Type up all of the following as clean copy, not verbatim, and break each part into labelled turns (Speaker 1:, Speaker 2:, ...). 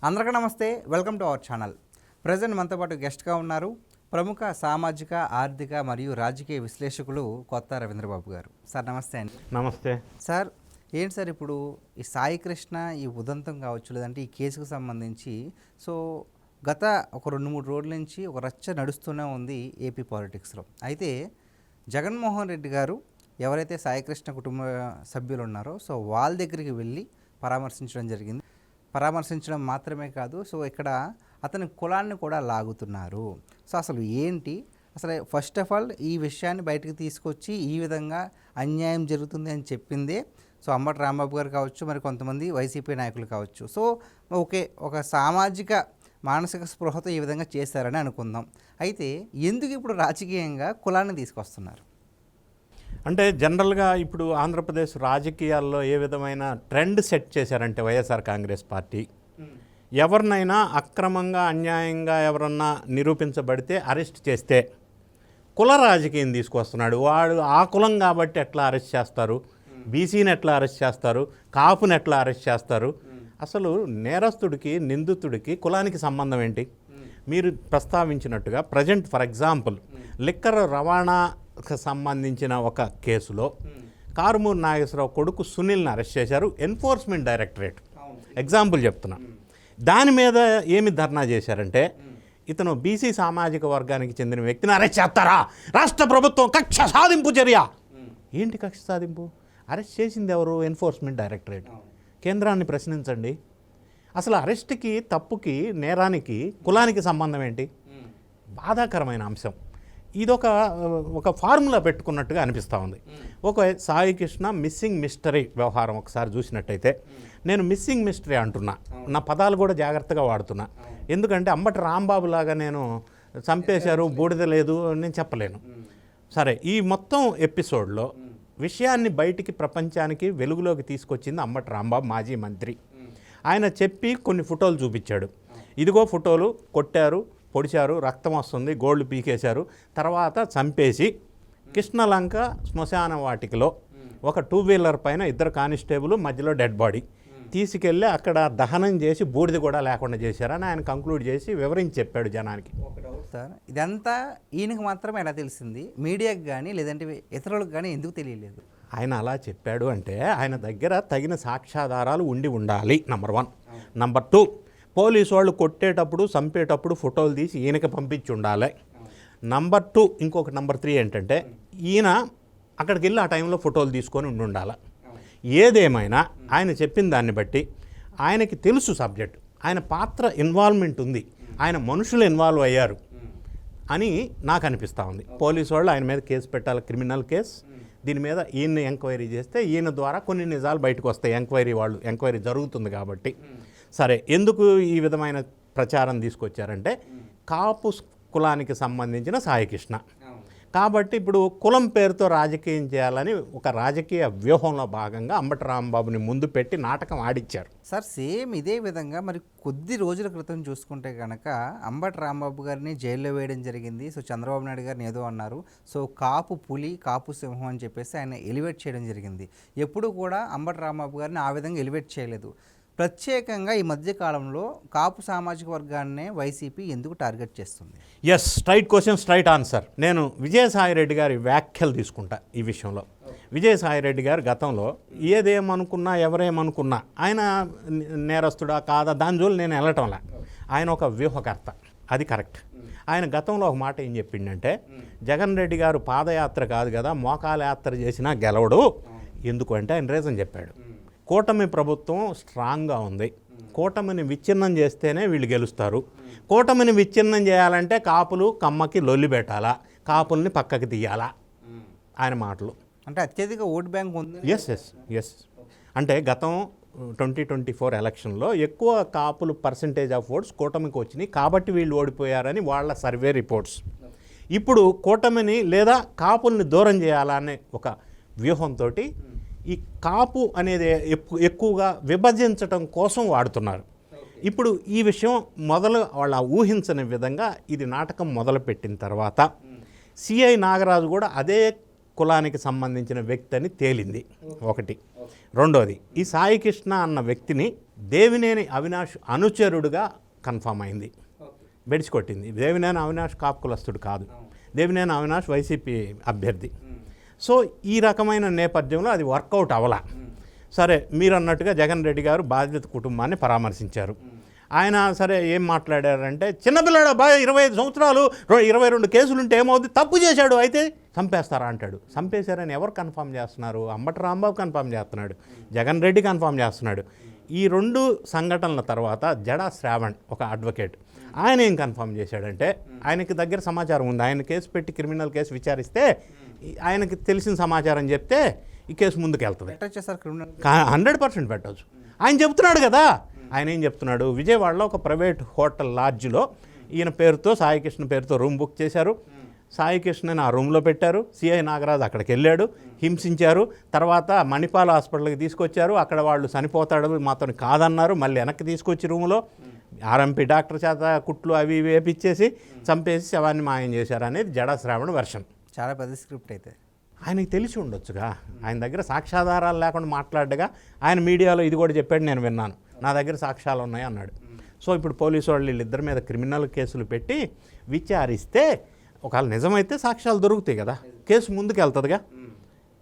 Speaker 1: అందరికీ నమస్తే, welcome to our channel. Present మనతో పాటు గెస్ట్గా ఉన్నారు ప్రముఖ సామాజిక, ఆర్థిక మరియు రాజకీయ విశ్లేషకులు కొత్త రవీంద్రబాబు గారు. సార్ నమస్తే అండి.
Speaker 2: నమస్తే
Speaker 1: సార్. ఏంటి సార్ ఇప్పుడు ఈ సాయి కృష్ణ ఈ ఉదంతం కావచ్చు, లేదంటే ఈ కేసుకు సంబంధించి గత ఒక 2-3 రోజుల నుంచి ఒక రచ్చ నడుస్తూనే ఉంది ఏపీ పాలిటిక్స్లో. అయితే జగన్మోహన్ రెడ్డి గారు ఎవరైతే సాయి కృష్ణ కుటుంబ సభ్యులు ఉన్నారో వాళ్ళ దగ్గరికి వెళ్ళి పరామర్శించడం జరిగింది. పరామర్శించడం మాత్రమే కాదు, ఇక్కడ అతని కులాన్ని కూడా లాగుతున్నారు. అసలు ఏంటి, అసలు ఫస్ట్ ఆఫ్ ఆల్ ఈ విషయాన్ని బయటకు తీసుకొచ్చి ఈ విధంగా అన్యాయం జరుగుతుంది అని చెప్పిందే అంబటి రాంబాబు గారు కావచ్చు, మరి కొంతమంది వైసీపీ నాయకులు కావచ్చు. ఓకే, ఒక సామాజిక మానసిక స్పృహతో ఈ విధంగా చేశారని అనుకుందాం. అయితే ఎందుకు ఇప్పుడు రాజకీయంగా కులాన్ని తీసుకొస్తున్నారు?
Speaker 2: అంటే జనరల్గా ఇప్పుడు ఆంధ్రప్రదేశ్ రాజకీయాల్లో ఏ విధమైన ట్రెండ్ సెట్ చేశారంటే వైఎస్ఆర్ కాంగ్రెస్ పార్టీ ఎవరినైనా అక్రమంగా అన్యాయంగా ఎవరన్నా నిరూపించబడితే అరెస్ట్ చేస్తే కుల రాజకీయం తీసుకొస్తున్నాడు. వాడు ఆ కులం కాబట్టి ఎట్లా అరెస్ట్ చేస్తారు, బీసీని ఎట్లా అరెస్ట్ చేస్తారు, కాపుని ఎట్లా అరెస్ట్ చేస్తారు? అసలు నేరస్తుడికి నిందితుడికి కులానికి సంబంధం ఏంటి? మీరు ప్రస్తావించినట్టుగా ప్రజెంట్ ఫర్ ఎగ్జాంపుల్ లిక్కర్ రవాణాకు సంబంధించిన ఒక కేసులో కారుమూరి నాగేశ్వరరావు కొడుకు సునీల్ని అరెస్ట్ చేశారు ఎన్ఫోర్స్మెంట్ డైరెక్టరేట్. ఎగ్జాంపుల్ చెప్తున్నా. దాని మీద ఏమి ధర్నా చేశారంటే, ఇతను బీసీ సామాజిక వర్గానికి చెందిన వ్యక్తిని అరెస్ట్ చేస్తారా, రాష్ట్ర ప్రభుత్వం కక్ష సాధింపు చర్య. ఏంటి కక్ష సాధింపు? అరెస్ట్ చేసింది ఎవరు? Enforcement directorate. కేంద్రాన్ని ప్రశ్నించండి. అసలు అరెస్ట్కి, తప్పుకి, నేరానికి కులానికి సంబంధం ఏంటి? బాధాకరమైన అంశం. ఇదొక ఫార్ములా పెట్టుకున్నట్టుగా అనిపిస్తూ ఉంది. ఒక సాయి కృష్ణ మిస్సింగ్ మిస్టరీ వ్యవహారం ఒకసారి చూసినట్టయితే, నేను మిస్సింగ్ మిస్టరీ అంటున్నా, నా పదాలు కూడా జాగ్రత్తగా వాడుతున్నా. ఎందుకంటే అంబటి రాంబాబు లాగా నేను చంపేశారు, బూడిద లేదు నేను చెప్పలేను. సరే, ఈ మొత్తం ఎపిసోడ్లో విషయాన్ని బయటికి ప్రపంచానికి వెలుగులోకి తీసుకొచ్చింది అంబటి రాంబాబు, మాజీ మంత్రి. ఆయన చెప్పి కొన్ని ఫోటోలు చూపించాడు. ఇదిగో ఫోటోలు, కొట్టారు, పొడిచారు, రక్తం వస్తుంది, గోల్డ్ పీకేశారు, తర్వాత చంపేసి కృష్ణలంక శ్మశాన వాటికలో ఒక 2-వీలర్ పైన 2 కానిస్టేబుల్, మధ్యలో డెడ్ బాడీ తీసుకెళ్ళి అక్కడ దహనం చేసి బూడిద కూడా లేకుండా చేశారని ఆయన కంక్లూడ్ చేసి వివరించి చెప్పాడు జనానికి.
Speaker 1: సార్, ఇదంతా ఈయనకు మాత్రమే ఎలా తెలిసింది? మీడియాకి కానీ లేదంటే ఇతరులకు కానీ ఎందుకు తెలియలేదు?
Speaker 2: ఆయన అలా చెప్పాడు అంటే ఆయన దగ్గర తగిన సాక్ష్యాధారాలు ఉండాలి, నంబర్ 1. నంబర్ 2, పోలీసు వాళ్ళు కొట్టేటప్పుడు, చంపేటప్పుడు ఫోటోలు తీసి ఈయనకి పంపించి ఉండాలి. నంబర్ 2, ఇంకొక నంబర్ 3 ఏంటంటే, ఈయన అక్కడికి వెళ్ళి ఆ టైంలో ఫోటోలు తీసుకొని ఉండాలి. ఏదేమైనా ఆయన చెప్పిన దాన్ని బట్టి ఆయనకి తెలుసు సబ్జెక్ట్, ఆయన పాత్ర ఇన్వాల్వ్మెంట్ ఉంది, ఆయన మనుషులు ఇన్వాల్వ్ అయ్యారు అని నాకు అనిపిస్తూ ఉంది. పోలీసు వాళ్ళు ఆయన మీద కేసు పెట్టాలి, క్రిమినల్ కేసు. దీని మీద ఈయన్ని ఎంక్వైరీ చేస్తే ఈయన ద్వారా కొన్ని నిజాలు బయటకు వస్తాయి. ఎంక్వైరీ జరుగుతుంది కాబట్టి. సరే, ఎందుకు ఈ విధమైన ప్రచారం తీసుకొచ్చారంటే, కాపు కులానికి సంబంధించిన సాయి కృష్ణ కాబట్టి ఇప్పుడు కులం పేరుతో రాజకీయం చేయాలని ఒక రాజకీయ వ్యూహంలో భాగంగా అంబటి రాంబాబుని ముందు పెట్టి నాటకం ఆడిచ్చారు.
Speaker 1: సార్, సేమ్ ఇదే విధంగా మరి కొద్ది రోజుల క్రితం చూసుకుంటే కనుక అంబటి రాంబాబు గారిని జైల్లో వేయడం జరిగింది. చంద్రబాబు నాయుడు గారిని ఏదో అన్నారు. కాపు పులి, కాపు సింహం అని చెప్పేసి ఆయన ఎలివేట్ చేయడం జరిగింది. ఎప్పుడు కూడా అంబటి రాంబాబు గారిని ఆ విధంగా ఎలివేట్ చేయలేదు. ప్రత్యేకంగా ఈ మధ్య కాలంలో కాపు సామాజిక వర్గాన్నే వైసీపీ ఎందుకు టార్గెట్ చేస్తుంది?
Speaker 2: Yes, straight question, straight answer. నేను విజయసాయిరెడ్డి గారి వ్యాఖ్యలు తీసుకుంటా ఈ విషయంలో. విజయసాయిరెడ్డి గారు గతంలో ఏదేమనుకున్నా, ఎవరేమనుకున్నా, ఆయన నేరస్తుడా కాదా దాని జోలు నేను వెళ్ళటంలా. ఆయన ఒక వ్యూహకర్త, అది కరెక్ట్. ఆయన గతంలో ఒక మాట ఏం చెప్పిండంటే, జగన్ రెడ్డి గారు పాదయాత్ర కాదు కదా, మోకాల యాత్ర చేసినా గెలవడు. ఎందుకు అంటే ఆయన రీజన్ చెప్పాడు. కూటమి ప్రభుత్వం స్ట్రాంగ్గా ఉంది, కూటమిని విచ్ఛిన్నం చేస్తేనే వీళ్ళు గెలుస్తారు. కూటమిని విచ్ఛిన్నం చేయాలంటే కాపులు కమ్మకి లొల్లి పెట్టాలా, కాపుల్ని పక్కకి తీయాలా, ఆయన మాటలు.
Speaker 1: అంటే అత్యధిక ఓట్ బ్యాంక్ ఉంది.
Speaker 2: ఎస్. అంటే గతం 2024 ఎలక్షన్లో ఎక్కువ కాపులు పర్సంటేజ్ ఆఫ్ ఓట్స్ కూటమికి వచ్చినాయి కాబట్టి వీళ్ళు ఓడిపోయారని వాళ్ళ సర్వే రిపోర్ట్స్. ఇప్పుడు కూటమిని లేదా కాపుల్ని దూరం చేయాలనే ఒక వ్యూహంతో ఈ కాపు అనేది ఎక్కువగా విభజించటం కోసం వాడుతున్నారు. ఇప్పుడు ఈ విషయం వాళ్ళ ఊహించని విధంగా ఇది నాటకం మొదలుపెట్టిన తర్వాత సిఐ నాగరాజు కూడా అదే కులానికి సంబంధించిన వ్యక్తి అని తేలింది ఒకటి. రెండోది, ఈ సాయి కృష్ణ అన్న వ్యక్తిని దేవినేని అవినాష్ అనుచరుడుగా కన్ఫామ్ అయింది, బెడిసి కొట్టింది. దేవినేని అవినాష్ కాపు కులస్తుడు కాదు, దేవినేని అవినాష్ వైసీపీ అభ్యర్థి. సో ఈ రకమైన నేపథ్యంలో అది వర్కౌట్ అవ్వలా. సరే, మీరు అన్నట్టుగా జగన్ రెడ్డి గారు బాధిత కుటుంబాన్ని పరామర్శించారు. ఆయన సరే ఏం మాట్లాడారంటే, చిన్నపిల్లాడు బాగా 25 సంవత్సరాలు 22 కేసులుంటే ఏమవుతుంది, తప్పు చేశాడు అయితే చంపేస్తారా అంటాడు. చంపేశారని ఎవరు కన్ఫర్మ్ చేస్తున్నారు? అంబటి రాంబాబు కన్ఫర్మ్ చేస్తున్నాడు, జగన్ రెడ్డి కన్ఫర్మ్ చేస్తున్నాడు. ఈ 2 సంఘటనల తర్వాత జడా శ్రావణ్ ఒక అడ్వకేట్, ఆయన ఏం కన్ఫర్మ్ చేశాడంటే, ఆయనకి దగ్గర సమాచారం ఉంది, ఆయన కేసు పెట్టి క్రిమినల్ కేసు విచారిస్తే ఆయనకి తెలిసిన సమాచారం చెప్తే ఈ కేసు ముందుకు వెళ్తుంది. 100% పెట్టవచ్చు. ఆయన చెప్తున్నాడు కదా. ఆయన ఏం చెప్తున్నాడు, విజయవాడలో ఒక ప్రైవేట్ హోటల్ లాడ్జ్లో ఈయన పేరుతో, సాయికృష్ణ పేరుతో రూమ్ బుక్ చేశారు. సాయికృష్ణని ఆ రూమ్లో పెట్టారు. సిఐ నాగరాజు అక్కడికి వెళ్ళాడు, హింసించారు. తర్వాత మణిపాల్ హాస్పిటల్కి తీసుకొచ్చారు. అక్కడ వాళ్ళు చనిపోతాడు మాతో కాదన్నారు. మళ్ళీ వెనక్కి తీసుకొచ్చి రూములో ఆర్ఎంపీ డాక్టర్ చేత కుట్లు అవి ఇవి వేపిచ్చేసి చంపేసి శవాన్ని మాయం చేశారు అనేది జడా శ్రావణ్ వెర్షన్.
Speaker 1: చాలా పెద్ద స్క్రిప్ట్ అయితే
Speaker 2: ఆయనకి తెలిసి ఉండొచ్చుగా. ఆయన దగ్గర సాక్ష్యాధారాలు లేకుండా మాట్లాడగా ఆయన మీడియాలో ఇది కూడా చెప్పాడు, నేను విన్నాను, నా దగ్గర సాక్ష్యాలు ఉన్నాయి అన్నాడు. సో ఇప్పుడు పోలీసు వాళ్ళు వీళ్ళిద్దరి మీద క్రిమినల్ కేసులు పెట్టి విచారిస్తే ఒకవేళ నిజమైతే సాక్ష్యాలు దొరుకుతాయి కదా, కేసు ముందుకు వెళ్తుందిగా.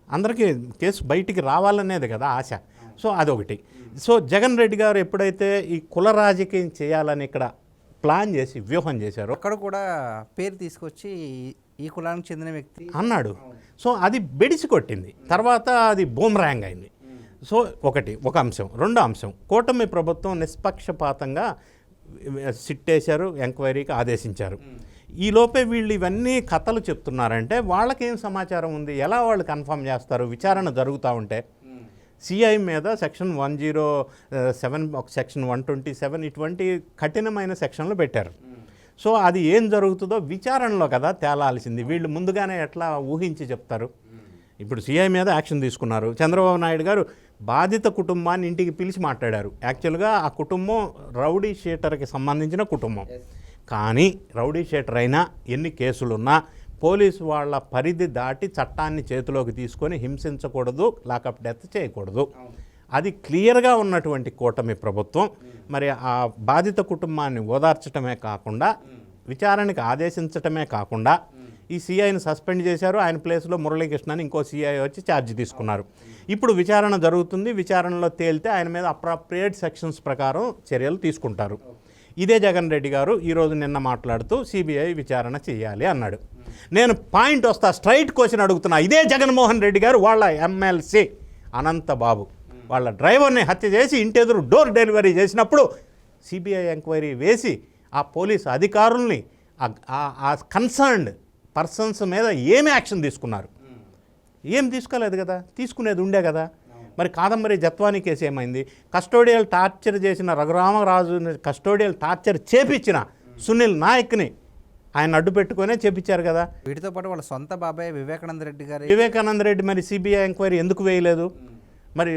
Speaker 2: అందరికీ కేసు బయటికి రావాలనేది కదా ఆశ. సో అదొకటి. సో జగన్ రెడ్డి గారు ఎప్పుడైతే ఈ కుల రాజకీయం చేయాలని ఇక్కడ ప్లాన్ చేసి వ్యూహం చేశారో,
Speaker 1: అక్కడ కూడా పేరు తీసుకొచ్చి ఈ కులానికి చెందిన వ్యక్తి
Speaker 2: అన్నాడు. సో అది బెడిసి కొట్టింది. తర్వాత అది బూమరాంగ్ అయింది. సో ఒక అంశం. రెండో అంశం, కూటమి ప్రభుత్వం నిష్పక్షపాతంగా సిట్టేశారు, ఎంక్వైరీకి ఆదేశించారు. ఈ లోపే వీళ్ళు ఇవన్నీ కథలు చెప్తున్నారంటే వాళ్ళకేం సమాచారం ఉంది, ఎలా వాళ్ళు కన్ఫర్మ్ చేస్తారు? విచారణ జరుగుతూ ఉంటే సిఐ మీద సెక్షన్ 107, సెక్షన్ 127 ఇటువంటి కఠినమైన సెక్షన్లు పెట్టారు. సో అది ఏం జరుగుతుందో విచారణలో కదా తేలాల్సింది. వీళ్ళు ముందుగానే ఎట్లా ఊహించి చెప్తారు? ఇప్పుడు సిఐ మీద యాక్షన్ తీసుకున్నారు. చంద్రబాబు నాయుడు గారు బాధిత కుటుంబాన్ని ఇంటికి పిలిచి మాట్లాడారు. యాక్చువల్గా ఆ కుటుంబం రౌడీ షీటర్కి సంబంధించిన కుటుంబం. కానీ రౌడీ షీటర్ అయినా, ఎన్ని కేసులున్నా పోలీసు వాళ్ళ పరిధి దాటి చట్టాన్ని చేతిలోకి తీసుకొని హింసించకూడదు, లాకప్ డెత్ చేయకూడదు. అది క్లియర్గా ఉన్నటువంటి కూటమి ప్రభుత్వం మరి ఆ బాధిత కుటుంబాన్ని ఓదార్చడమే కాకుండా, విచారణకి ఆదేశించటమే కాకుండా ఈ సిఐని సస్పెండ్ చేశారు. ఆయన ప్లేస్లో మురళీకృష్ణని ఇంకో సిఐ వచ్చి ఛార్జ్ తీసుకున్నారు. ఇప్పుడు విచారణ జరుగుతుంది. విచారణలో తేలితే ఆయన మీద అప్రాప్రియేట్ సెక్షన్స్ ప్రకారం చర్యలు తీసుకుంటారు. ఇదే జగన్ రెడ్డి గారు ఈరోజు నిన్న మాట్లాడుతూ సిబిఐ విచారణ చేయాలి అన్నాడు. నేను పాయింట్ వస్తా, స్ట్రైట్ క్వశ్చన్ అడుగుతున్నా. ఇదే జగన్మోహన్ రెడ్డి గారు వాళ్ళ ఎమ్మెల్సీ అనంతబాబు వాళ్ళ డ్రైవర్ని హత్య చేసి ఇంటెదురు డోర్ డెలివరీ చేసినప్పుడు సిబిఐ ఎంక్వైరీ వేసి ఆ పోలీసు అధికారుల్ని ఆ కన్సర్న్డ్ పర్సన్స్ మీద ఏమి యాక్షన్ తీసుకున్నారు? ఏం తీసుకోలేదు కదా, తీసుకునేది ఉండే కదా. మరి కాదంబరి జత్వానీ కేసు ఏమైంది? కస్టోడియల్ టార్చర్ చేసిన రఘురామరాజుని కస్టోడియల్ టార్చర్ చేపించిన సునీల్ నాయక్ని ఆయన అడ్డు పెట్టుకునే చేపించారు కదా.
Speaker 1: వీటితో పాటు వాళ్ళ సొంత బాబాయ్
Speaker 2: వివేకానంద రెడ్డి మరి సిబిఐ ఎంక్వైరీ ఎందుకు వేయలేదు? మరి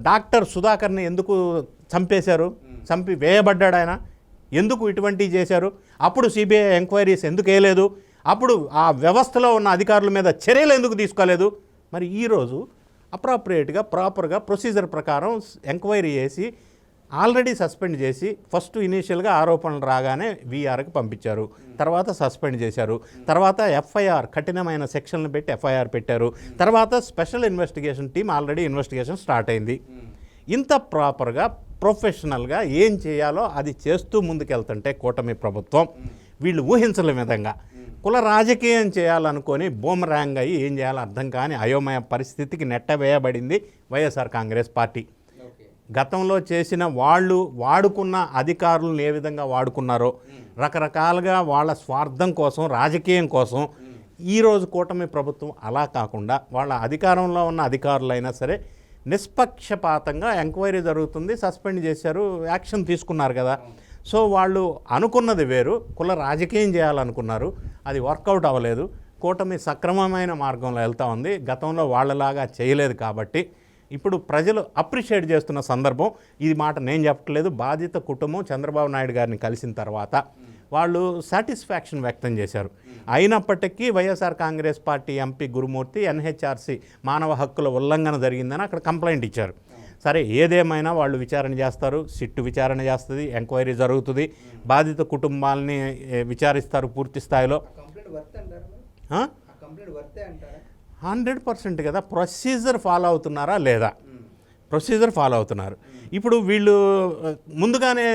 Speaker 2: డాక్టర్ సుధాకర్ని ఎందుకు చంపేశారు? చంపి వేయబడ్డాడు ఆయన, ఎందుకు ఇటువంటివి చేశారు? అప్పుడు సిబిఐ ఎంక్వైరీస్ ఎందుకు వేయలేదు? అప్పుడు ఆ వ్యవస్థలో ఉన్న అధికారుల మీద చర్యలు ఎందుకు తీసుకోలేదు? మరి ఈరోజు అప్రాప్రియేట్గా ప్రాపర్గా ప్రొసీజర్ ప్రకారం ఎంక్వైరీ చేసి ఆల్రెడీ సస్పెండ్ చేసి ఫస్ట్ ఇనీషియల్గా ఆరోపణలు రాగానే వీఆర్కి పంపించారు, తర్వాత సస్పెండ్ చేశారు, తర్వాత ఎఫ్ఐఆర్ కఠినమైన సెక్షన్లు పెట్టి ఎఫ్ఐఆర్ పెట్టారు, తర్వాత special investigation team already investigation start అయింది. ఇంత ప్రాపర్గా ప్రొఫెషనల్గా ఏం చేయాలో అది చేస్తూ ముందుకెళ్తుంటే కూటమి ప్రభుత్వం వీళ్ళు ఊహించలేని విధంగా కుల రాజకీయం చేయాలనుకొని బూమరాంగ్ అయ్యి ఏం చేయాలో అర్థం కాని అయోమయ పరిస్థితికి నెట్టవేయబడింది వైఎస్ఆర్ కాంగ్రెస్ పార్టీ. గతంలో చేసిన వాళ్ళు వాడుకున్న అధికారులను ఏ విధంగా వాడుకున్నారో రకరకాలుగా వాళ్ళ స్వార్థం కోసం, రాజకీయం కోసం, ఈరోజు కూటమి ప్రభుత్వం అలా కాకుండా వాళ్ళ అధికారంలో ఉన్న అధికారులైనా సరే నిష్పక్షపాతంగా ఎంక్వైరీ జరుగుతుంది, సస్పెండ్ చేశారు, యాక్షన్ తీసుకున్నారు కదా. సో వాళ్ళు అనుకున్నది వేరు, కుల రాజకీయం చేయాలనుకున్నారు, అది వర్కౌట్ అవ్వలేదు. కూటమి సక్రమమైన మార్గంలో వెళ్తూ ఉంది, గతంలో వాళ్ళలాగా చేయలేదు. కాబట్టి ఇప్పుడు ప్రజలు అప్రిషియేట్ చేస్తున్న సందర్భం. ఇది మాట నేను చెప్పట్లేదు, బాధిత కుటుంబం చంద్రబాబు నాయుడు గారిని కలిసిన తర్వాత వాళ్ళు సాటిస్ఫాక్షన్ వ్యక్తం చేశారు. అయినప్పటికీ వైఎస్ఆర్ కాంగ్రెస్ పార్టీ ఎంపీ గురుమూర్తి ఎన్హెచ్ఆర్సీ మానవ హక్కుల ఉల్లంఘన జరిగిందని అక్కడ కంప్లైంట్ ఇచ్చారు. సరే ఏదేమైనా వాళ్ళు విచారణ చేస్తారు, సిట్టు విచారణ చేస్తుంది, ఎంక్వైరీ జరుగుతుంది, బాధిత కుటుంబాలని విచారిస్తారు పూర్తి స్థాయిలో. 100% కదా. ప్రొసీజర్ ఫాలో అవుతున్నారా లేదా? ప్రొసీజర్ ఫాలో అవుతున్నారు. ఇప్పుడు వీళ్ళు ముందుగానే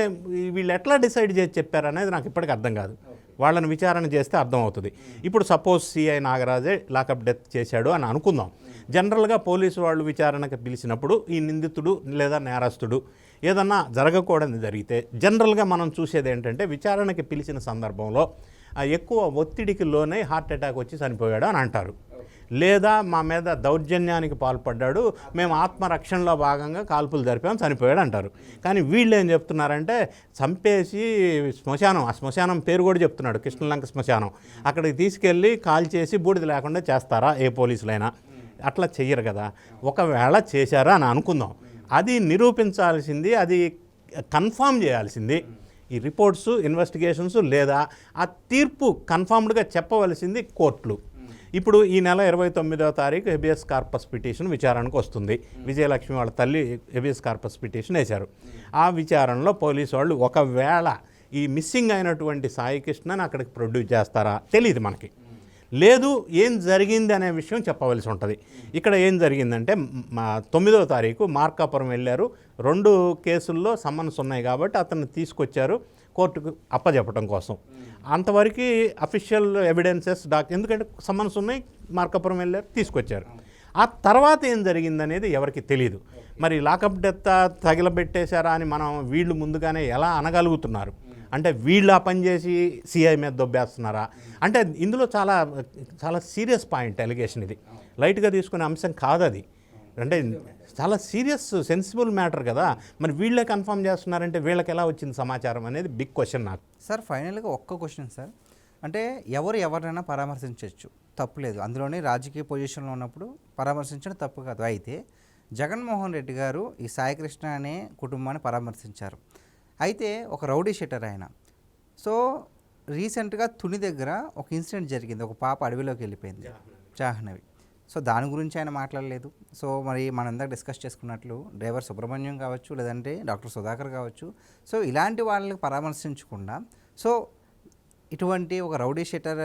Speaker 2: వీళ్ళు ఎట్లా డిసైడ్ చేసి చెప్పారనేది నాకు ఇప్పటికీ అర్థం కాదు. వాళ్ళని విచారణ చేస్తే అర్థమవుతుంది. ఇప్పుడు సపోజ్ సిఐ నాగరాజే లాకప్ డెత్ చేశాడు అని అనుకుందాం. జనరల్గా పోలీసు వాళ్ళు విచారణకు పిలిచినప్పుడు ఈ నిందితుడు లేదా నేరస్తుడు ఏదన్నా జరగకూడని జరిగితే జనరల్గా మనం చూసేది ఏంటంటే విచారణకి పిలిచిన సందర్భంలో ఎక్కువ ఒత్తిడికి లోనే హార్ట్ అటాక్ వచ్చి చనిపోయాడు అని అంటారు. లేదా మా మీద దౌర్జన్యానికి పాల్పడ్డాడు, మేము ఆత్మరక్షణలో భాగంగా కాల్పులు జరిపాము, చనిపోయాడు అంటారు. కానీ వీళ్ళు ఏం చెప్తున్నారంటే చంపేసి శ్మశానం, ఆ శ్మశానం పేరు కూడా చెప్తున్నాడు, కృష్ణలంక శ్మశానం, అక్కడికి తీసుకెళ్ళి కాల్ చేసి బూడిద లేకుండా చేస్తారా ఏ పోలీసులైనా? అట్లా చెయ్యరు కదా. ఒకవేళ చేశారా అని అనుకుందాం, అది నిరూపించాల్సింది, అది కన్ఫామ్ చేయాల్సింది ఈ రిపోర్ట్స్, ఇన్వెస్టిగేషన్స్, లేదా ఆ తీర్పు కన్ఫామ్డ్గా చెప్పవలసింది కోర్టులు. ఇప్పుడు ఈ నెల 29వ తారీఖు హెబియస్ కార్పస్ పిటిషన్ విచారణకు వస్తుంది. విజయలక్ష్మి వాళ్ళ తల్లి హెబియస్ కార్పస్ పిటిషన్ వేశారు. ఆ విచారణలో పోలీసు వాళ్ళు ఒకవేళ ఈ మిస్సింగ్ అయినటువంటి సాయి కృష్ణని అక్కడికి ప్రొడ్యూస్ చేస్తారా తెలియదు మనకి. లేదు, ఏం జరిగింది అనే విషయం చెప్పవలసి ఉంటుంది. ఇక్కడ ఏం జరిగిందంటే 9వ తారీఖు మార్కాపురం వెళ్ళారు. 2 కేసుల్లో సమన్స్ ఉన్నాయి కాబట్టి అతన్ని తీసుకొచ్చారు కోర్టుకు అప్పచెప్పడం కోసం. అంతవరకు అఫీషియల్ ఎవిడెన్సెస్ ఎందుకంటే సమన్స్ ఉన్నాయి, మార్కాపురం వెళ్ళారు, తీసుకొచ్చారు. ఆ తర్వాత ఏం జరిగిందనేది ఎవరికి తెలియదు. మరి లాకప్ డెత్ తగిలబెట్టేశారా అని మనం వీళ్ళు ముందుగానే ఎలా అనగలుగుతున్నారు? అంటే వీళ్ళు ఆ పని చేసి సిఐ మీద దొబ్బేస్తున్నారా? అంటే ఇందులో చాలా చాలా సీరియస్ పాయింట్, ఎలిగేషన్. ఇది లైట్గా తీసుకునే అంశం కాదు, అది అంటే చాలా సీరియస్ సెన్సిబుల్ మ్యాటర్ కదా. మరి వీళ్ళే కన్ఫర్మ్ చేస్తున్నారంటే వీళ్ళకి ఎలా వచ్చింది సమాచారం అనేది బిగ్ క్వశ్చన్ నాకు.
Speaker 1: సార్ ఫైనల్గా ఒక్క క్వశ్చన్ సార్, అంటే ఎవరినైనా పరామర్శించవచ్చు, తప్పులేదు. అందులోనే రాజకీయ పొజిషన్లో ఉన్నప్పుడు పరామర్శించడం తప్పు కాదు. అయితే జగన్మోహన్ రెడ్డి గారు ఈ సాయికృష్ణ అనే కుటుంబాన్ని పరామర్శించారు. అయితే ఒక రౌడీ షీటర్ ఆయన. సో రీసెంట్గా తుని దగ్గర ఒక ఇన్సిడెంట్ జరిగింది, ఒక పాప అడవిలోకి వెళ్ళిపోయింది, జాహ్నవి. సో దాని గురించి ఆయన మాట్లాడలేదు. సో మరి మనం ఇందాక డిస్కస్ చేసుకున్నట్లు డ్రైవర్ సుబ్రహ్మణ్యం కావచ్చు, లేదంటే డాక్టర్ సుధాకర్ కావచ్చు, సో ఇలాంటి వాళ్ళని పరామర్శించకుండా సో ఇటువంటి ఒక రౌడీ షీటర్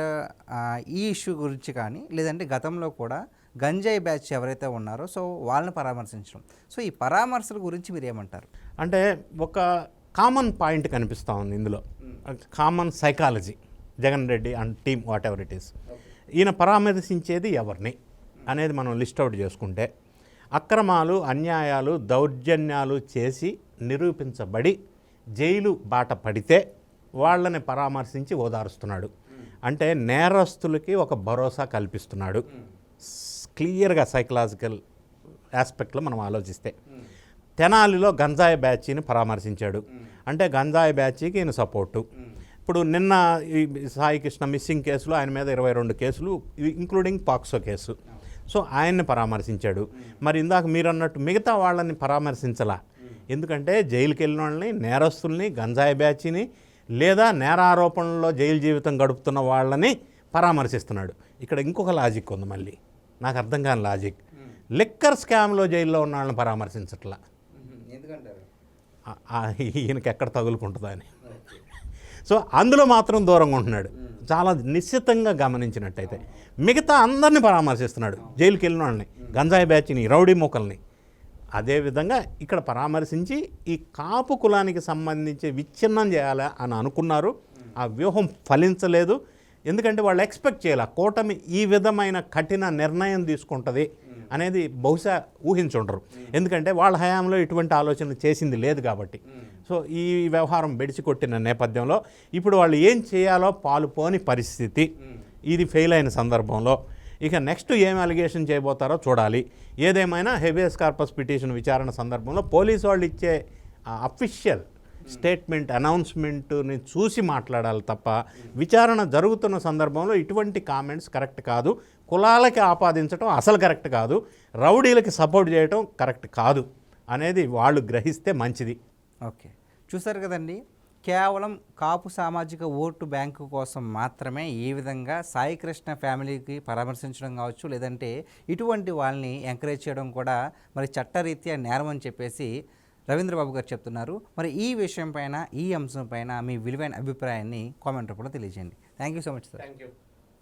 Speaker 1: ఈ ఇష్యూ గురించి కానీ, లేదంటే గతంలో కూడా గంజాయి బ్యాచ్ ఎవరైతే ఉన్నారో సో వాళ్ళని పరామర్శించడం, సో ఈ పరామర్శల గురించి మీరు ఏమంటారు?
Speaker 2: అంటే ఒక కామన్ పాయింట్ కనిపిస్తూ ఉంది ఇందులో, common psychology. Jagan Reddy and team what ever it is, ఈయన పరామర్శించేది ఎవరిని అనేది మనం లిస్ట్ అవుట్ చేసుకుంటే అక్రమాలు, అన్యాయాలు, దౌర్జన్యాలు చేసి నిరూపించబడి జైలు బాట పడితే వాళ్ళని పరామర్శించి ఓదారుస్తున్నాడు. అంటే నేరస్తులకి ఒక భరోసా కల్పిస్తున్నాడు. క్లియర్గా సైకలాజికల్ ఆస్పెక్ట్లో మనం ఆలోచిస్తే తెనాలిలో గంజాయి బ్యాచీని పరామర్శించాడు. అంటే గంజాయి బ్యాచీకి ఈయన సపోర్టు. ఇప్పుడు నిన్న ఈ సాయి కృష్ణ మిస్సింగ్ కేసులో ఆయన మీద 22 కేసులు, ఇంక్లూడింగ్ పాక్సో కేసు. సో ఆయన్ని పరామర్శించాడు. మరి ఇందాక మీరు అన్నట్టు మిగతా వాళ్ళని పరామర్శించలా. ఎందుకంటే జైలుకి వెళ్ళిన వాళ్ళని, నేరస్తుల్ని, గంజాయి బ్యాచీని, లేదా నేరారోపణలో జైలు జీవితం గడుపుతున్న వాళ్ళని పరామర్శిస్తున్నాడు. ఇక్కడ ఇంకొక లాజిక్ ఉంది, మళ్ళీ నాకు అర్థం కాని లాజిక్. లిక్కర్ స్కామ్లో జైల్లో ఉన్న వాళ్ళని పరామర్శించట్లా. ఈయనకి ఎక్కడ తగులుకుంటుందా అని. సో అందులో మాత్రం దూరంగా ఉంటున్నాడు. చాలా నిశ్చితంగా గమనించినట్టయితే మిగతా అందరినీ పరామర్శిస్తున్నాడు, జైలుకి వెళ్ళిన వాళ్ళని, గంజాయి బ్యాచ్ని, రౌడీ మూకల్ని. అదేవిధంగా ఇక్కడ పరామర్శించి ఈ కాపు కులానికి సంబంధించి విచ్ఛిన్నం చేయాలా అని అనుకున్నారు. ఆ వ్యూహం ఫలించలేదు. ఎందుకంటే వాళ్ళు ఎక్స్పెక్ట్ చేయాలి కూటమి ఈ విధమైన కఠిన నిర్ణయం తీసుకుంటుంది అనేది బహుశా ఊహించుండరు. ఎందుకంటే వాళ్ళ హయాంలో ఇటువంటి ఆలోచన చేసింది లేదు కాబట్టి. సో ఈ వ్యవహారం బెడిసి కొట్టిన నేపథ్యంలో ఇప్పుడు వాళ్ళు ఏం చేయాలో పాలుపోని పరిస్థితి. ఇది ఫెయిల్ అయిన సందర్భంలో ఇక నెక్స్ట్ ఏం అలిగేషన్ చేయబోతారో చూడాలి. ఏదేమైనా హెబియస్ కార్పస్ పిటిషన్ విచారణ సందర్భంలో పోలీసు వాళ్ళు ఇచ్చే అఫీషియల్ స్టేట్మెంట్, అనౌన్స్మెంట్ని చూసి మాట్లాడాలి తప్ప విచారణ జరుగుతున్న సందర్భంలో ఇటువంటి కామెంట్స్ కరెక్ట్ కాదు. కులాలకి ఆపాదించడం అసలు కరెక్ట్ కాదు, రౌడీలకి సపోర్ట్ చేయడం కరెక్ట్ కాదు అనేది వాళ్ళు గ్రహిస్తే మంచిది.
Speaker 1: ఓకే, చూసారు కదండి. కేవలం కాపు సామాజిక ఓటు బ్యాంకు కోసం మాత్రమే ఈ విధంగా సాయికృష్ణ ఫ్యామిలీకి పరామర్శించడం కావచ్చు, లేదంటే ఇటువంటి వాళ్ళని ఎంకరేజ్ చేయడం కూడా మరి చట్టరీత్యా నేరం అని చెప్పేసి రవీంద్రబాబు గారు చెప్తున్నారు. మరి ఈ విషయం పైన, ఈ అంశం పైన మీ విలువైన అభిప్రాయాన్ని కామెంట్ రూపంలో తెలియజేయండి. Thank you so much sir.
Speaker 2: Thank you.